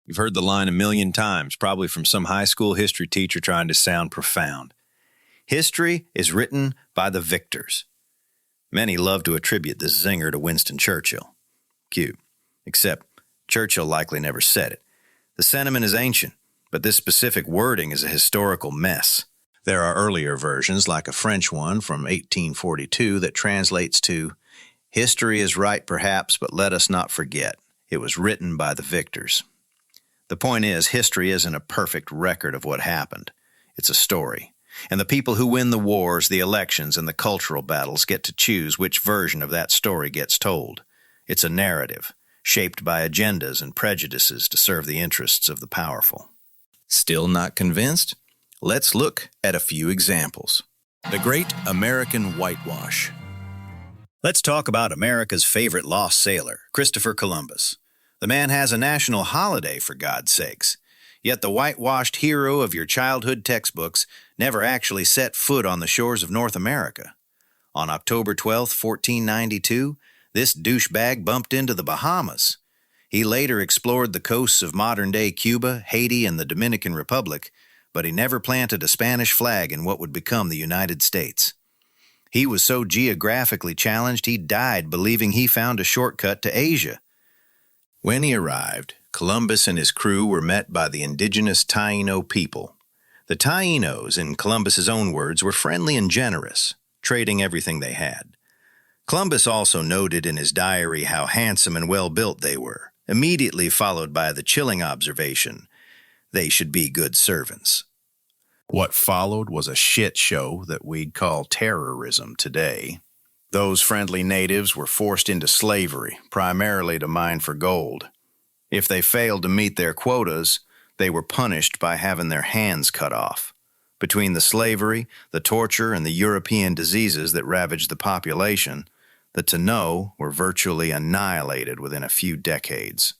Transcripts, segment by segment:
You've heard the line a million times, probably from some high school history teacher trying to sound profound. History is written by the victors. Many love to attribute this zinger to Winston Churchill. Cute. Except Churchill likely never said it. The sentiment is ancient, but this specific wording is a historical mess. There are earlier versions, like a French one from 1842, that translates to, "History is right perhaps, but let us not forget. It was written by the victors." The point is, history isn't a perfect record of what happened. It's a story. And the people who win the wars, the elections, and the cultural battles get to choose which version of that story gets told. It's a narrative, shaped by agendas and prejudices to serve the interests of the powerful. Still not convinced? Let's look at a few examples. The Great American Whitewash. Let's talk about America's favorite lost sailor, Christopher Columbus. The man has a national holiday, for God's sakes. Yet the whitewashed hero of your childhood textbooks never actually set foot on the shores of North America. On October 12, 1492, this douchebag bumped into the Bahamas. He later explored the coasts of modern-day Cuba, Haiti, and the Dominican Republic, but he never planted a Spanish flag in what would become the United States. He was so geographically challenged he died believing he found a shortcut to Asia. When he arrived, Columbus and his crew were met by the indigenous Taino people. The Tainos, in Columbus's own words, were friendly and generous, trading everything they had. Columbus also noted in his diary how handsome and well-built they were, immediately followed by the chilling observation, "They should be good servants." What followed was a shit show that we'd call terrorism today. Those friendly natives were forced into slavery, primarily to mine for gold. If they failed to meet their quotas, they were punished by having their hands cut off. Between the slavery, the torture, and the European diseases that ravaged the population, the Taino were virtually annihilated within a few decades.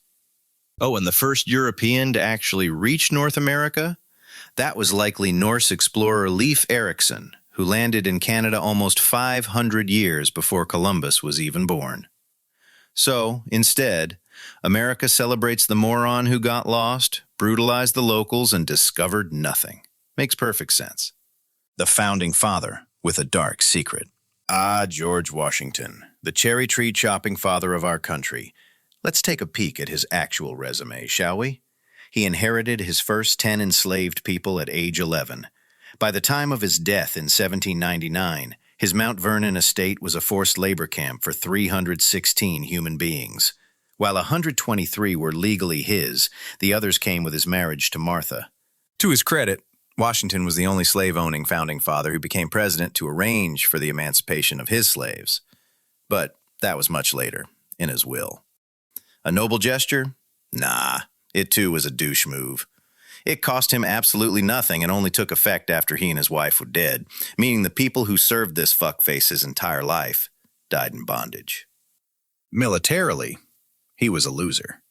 Oh, and the first European to actually reach North America? That was likely Norse explorer Leif Erikson, who landed in Canada almost 500 years before Columbus was even born. So, instead, America celebrates the moron who got lost, brutalized the locals, and discovered nothing. Makes perfect sense. The founding father with a dark secret. George Washington, the cherry tree chopping father of our country. Let's take a peek at his actual resume, shall we? He inherited his first 10 enslaved people at age 11. By the time of his death in 1799, his Mount Vernon estate was a forced labor camp for 316 human beings. While 123 were legally his, the others came with his marriage to Martha. To his credit, Washington was the only slave-owning founding father who became president to arrange for the emancipation of his slaves. But that was much later, in his will. A noble gesture? Nah, it too was a douche move. It cost him absolutely nothing and only took effect after he and his wife were dead, meaning the people who served this fuckface his entire life died in bondage. Militarily, he was a loser.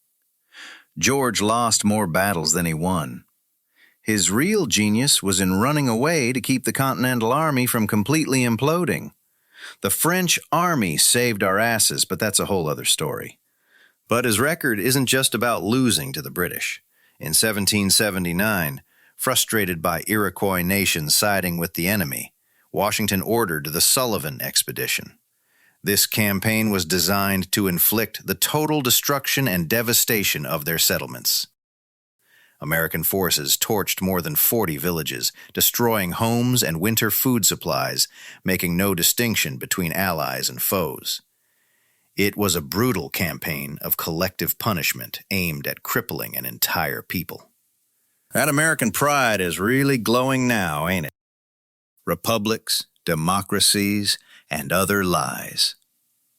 George lost more battles than he won. His real genius was in running away to keep the Continental Army from completely imploding. The French army saved our asses, but that's a whole other story. But his record isn't just about losing to the British. In 1779, frustrated by Iroquois nations siding with the enemy, Washington ordered the Sullivan Expedition. This campaign was designed to inflict the total destruction and devastation of their settlements. American forces torched more than 40 villages, destroying homes and winter food supplies, making no distinction between allies and foes. It was a brutal campaign of collective punishment aimed at crippling an entire people. That American pride is really glowing now, ain't it? Republics, democracies, and other lies.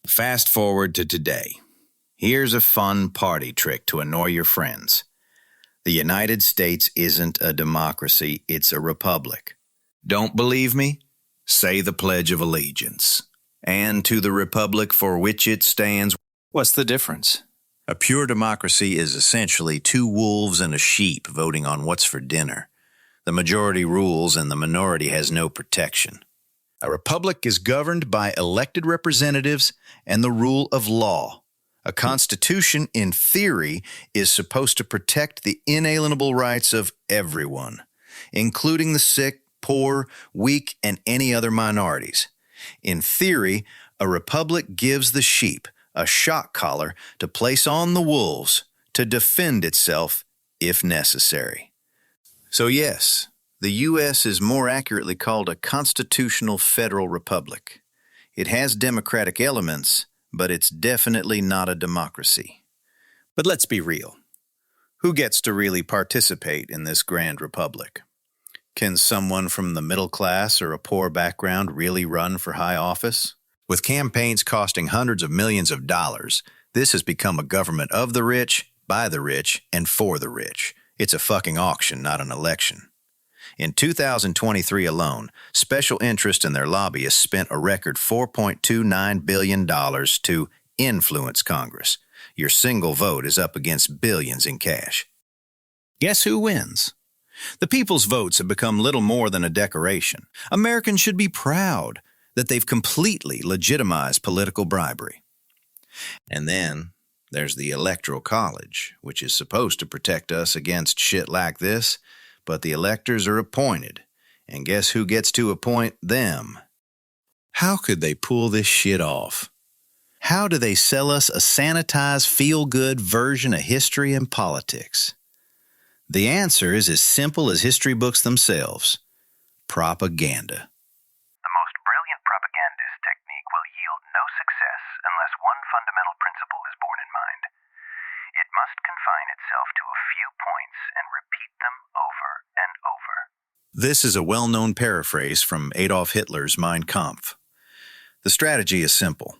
Fast forward to today. Here's a fun party trick to annoy your friends. The United States isn't a democracy, it's a republic. Don't believe me? Say the Pledge of Allegiance. And to the republic for which it stands. What's the difference? A pure democracy is essentially two wolves and a sheep voting on what's for dinner. The majority rules and the minority has no protection. A republic is governed by elected representatives and the rule of law. A constitution, in theory, is supposed to protect the inalienable rights of everyone, including the sick, poor, weak, and any other minorities. In theory, a republic gives the sheep a shock collar to place on the wolves to defend itself if necessary. So yes, the U.S. is more accurately called a constitutional federal republic. It has democratic elements, but it's definitely not a democracy. But let's be real. Who gets to really participate in this grand republic? Can someone from the middle class or a poor background really run for high office? With campaigns costing hundreds of millions of dollars, this has become a government of the rich, by the rich, and for the rich. It's a fucking auction, not an election. In 2023 alone, special interest and their lobbyists spent a record $4.29 billion to influence Congress. Your single vote is up against billions in cash. Guess who wins? The people's votes have become little more than a decoration. Americans should be proud that they've completely legitimized political bribery. And then there's the Electoral College, which is supposed to protect us against shit like this, but the electors are appointed, and guess who gets to appoint them? How could they pull this shit off? How do they sell us a sanitized, feel-good version of history and politics? The answer is as simple as history books themselves: propaganda. The most brilliant propagandist technique will yield no success unless one fundamental principle is borne in mind. It must confine itself to a few points and repeat them over and over. This is a well-known paraphrase from Adolf Hitler's Mein Kampf. The strategy is simple.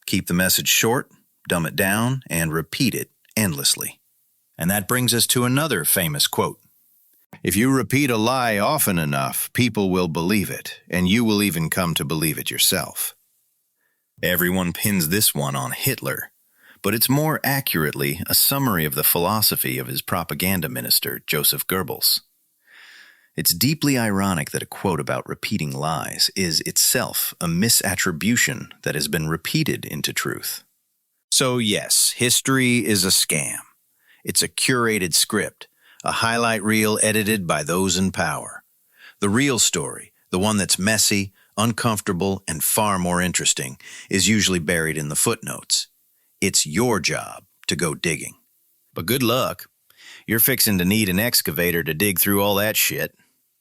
Keep the message short, dumb it down, and repeat it endlessly. And that brings us to another famous quote. If you repeat a lie often enough, people will believe it, and you will even come to believe it yourself. Everyone pins this one on Hitler, but it's more accurately a summary of the philosophy of his propaganda minister, Joseph Goebbels. It's deeply ironic that a quote about repeating lies is itself a misattribution that has been repeated into truth. So yes, history is a scam. It's a curated script, a highlight reel edited by those in power. The real story, the one that's messy, uncomfortable, and far more interesting, is usually buried in the footnotes. It's your job to go digging. But good luck. You're fixing to need an excavator to dig through all that shit.